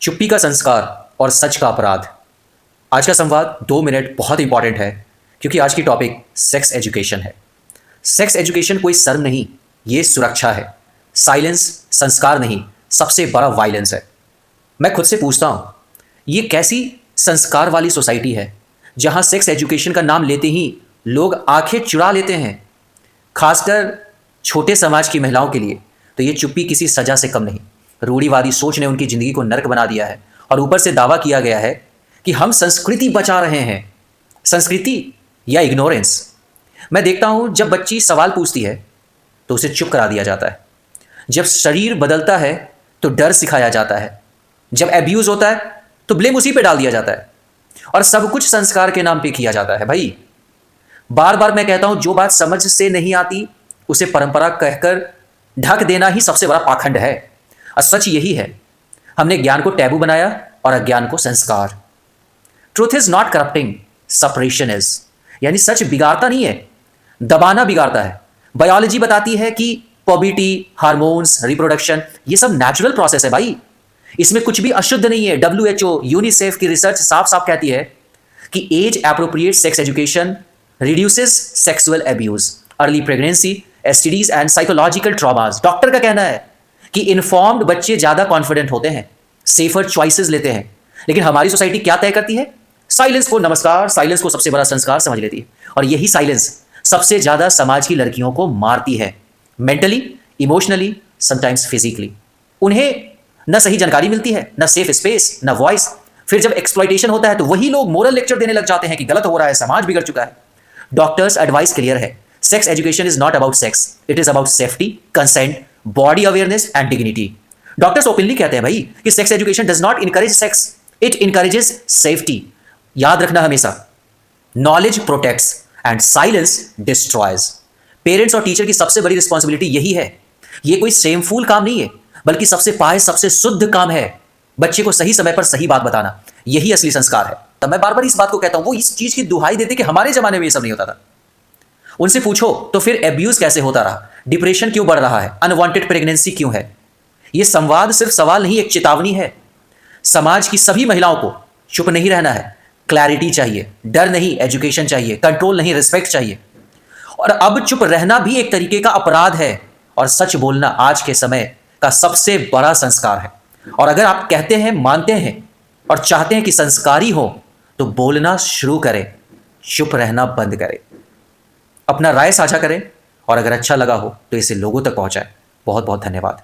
चुप्पी का संस्कार और सच का अपराध। आज का संवाद 2 मिनट बहुत इंपॉर्टेंट है क्योंकि आज की टॉपिक सेक्स एजुकेशन है। सेक्स एजुकेशन कोई शर्म नहीं, ये सुरक्षा है। साइलेंस संस्कार नहीं, सबसे बड़ा वायलेंस है। मैं खुद से पूछता हूँ, ये कैसी संस्कार वाली सोसाइटी है जहाँ सेक्स एजुकेशन का नाम लेते ही लोग आंखें चुरा लेते हैं। खासकर छोटे समाज की महिलाओं के लिए तो ये चुप्पी किसी सजा से कम नहीं। रूढ़िवादी सोच ने उनकी ज़िंदगी को नर्क बना दिया है और ऊपर से दावा किया गया है कि हम संस्कृति बचा रहे हैं। संस्कृति या इग्नोरेंस। मैं देखता हूँ जब बच्ची सवाल पूछती है तो उसे चुप करा दिया जाता है। जब शरीर बदलता है तो डर सिखाया जाता है। जब एब्यूज़ होता है तो ब्लेम उसी पे डाल दिया जाता है और सब कुछ संस्कार के नाम पे किया जाता है। भाई बार बार मैं कहता हूँ, जो बात समझ से नहीं आती उसे परंपरा कहकर ढक देना ही सबसे बड़ा पाखंड है। और सच यही है, हमने ज्ञान को टैबू बनाया और अज्ञान को संस्कार। Truth is not corrupting, separation is. यानी सच बिगाड़ता नहीं है, दबाना बिगाड़ता है। बायोलॉजी बताती है कि पॉबिटी, हार्मोन्स, रिप्रोडक्शन ये सब नेचुरल प्रोसेस है भाई। इसमें कुछ भी अशुद्ध नहीं है। WHO, यूनिसेफ की रिसर्च साफ साफ कहती है कि age appropriate sex education reduces sexual abuse, early pregnancy, STDs and psychological traumas. Doctor का कहना है कि इन्फॉर्म्ड बच्चे ज़्यादा कॉन्फिडेंट होते हैं, सेफर चॉइसेस लेते हैं। लेकिन हमारी सोसाइटी क्या तय करती है? साइलेंस को नमस्कार, साइलेंस को सबसे बड़ा संस्कार समझ लेती है। और यही साइलेंस सबसे ज़्यादा समाज की लड़कियों को मारती है, मेंटली, इमोशनली, समटाइम्स फिजिकली। उन्हें न सही जानकारी मिलती है, न सेफ स्पेस, न वॉइस। फिर जब एक्सप्लॉइटेशन होता है तो वही लोग मोरल लेक्चर देने लग जाते हैं कि गलत हो रहा है, समाज बिगड़ चुका है। डॉक्टर्स एडवाइस क्लियर है, sex education is not about sex, it is about safety, consent, body awareness and dignity. Doctors openly कहते हैं भाई कि sex education does not encourage sex, it encourages safety. याद रखना हमेशा, knowledge protects and silence destroys. Parents और teacher की सबसे बड़ी रिस्पॉन्सिबिलिटी यही है। ये कोई शेमफुल काम नहीं है, बल्कि सबसे पायस, सबसे शुद्ध काम है। बच्चे को सही समय पर सही बात बताना, यही असली संस्कार है। तब मैं बार बार इस बात को कहता हूं, वो इस चीज की दुहाई देते कि हमारे जमाने में ये सब नहीं होता था। उनसे पूछो तो फिर एब्यूज कैसे होता रहा, डिप्रेशन क्यों बढ़ रहा है, अनवांटेड प्रेगनेंसी क्यों है। यह संवाद सिर्फ सवाल नहीं, एक चेतावनी है। समाज की सभी महिलाओं को चुप नहीं रहना है। क्लैरिटी चाहिए, डर नहीं, एजुकेशन चाहिए, कंट्रोल नहीं, रिस्पेक्ट चाहिए। और अब चुप रहना भी एक तरीके का अपराध है और सच बोलना आज के समय का सबसे बड़ा संस्कार है। और अगर आप कहते हैं, मानते हैं और चाहते हैं कि संस्कारी हो तो बोलना शुरू करें, चुप रहना बंद करें। अपना राय साझा करें और अगर अच्छा लगा हो तो इसे लोगों तक पहुंचाएं। बहुत बहुत धन्यवाद।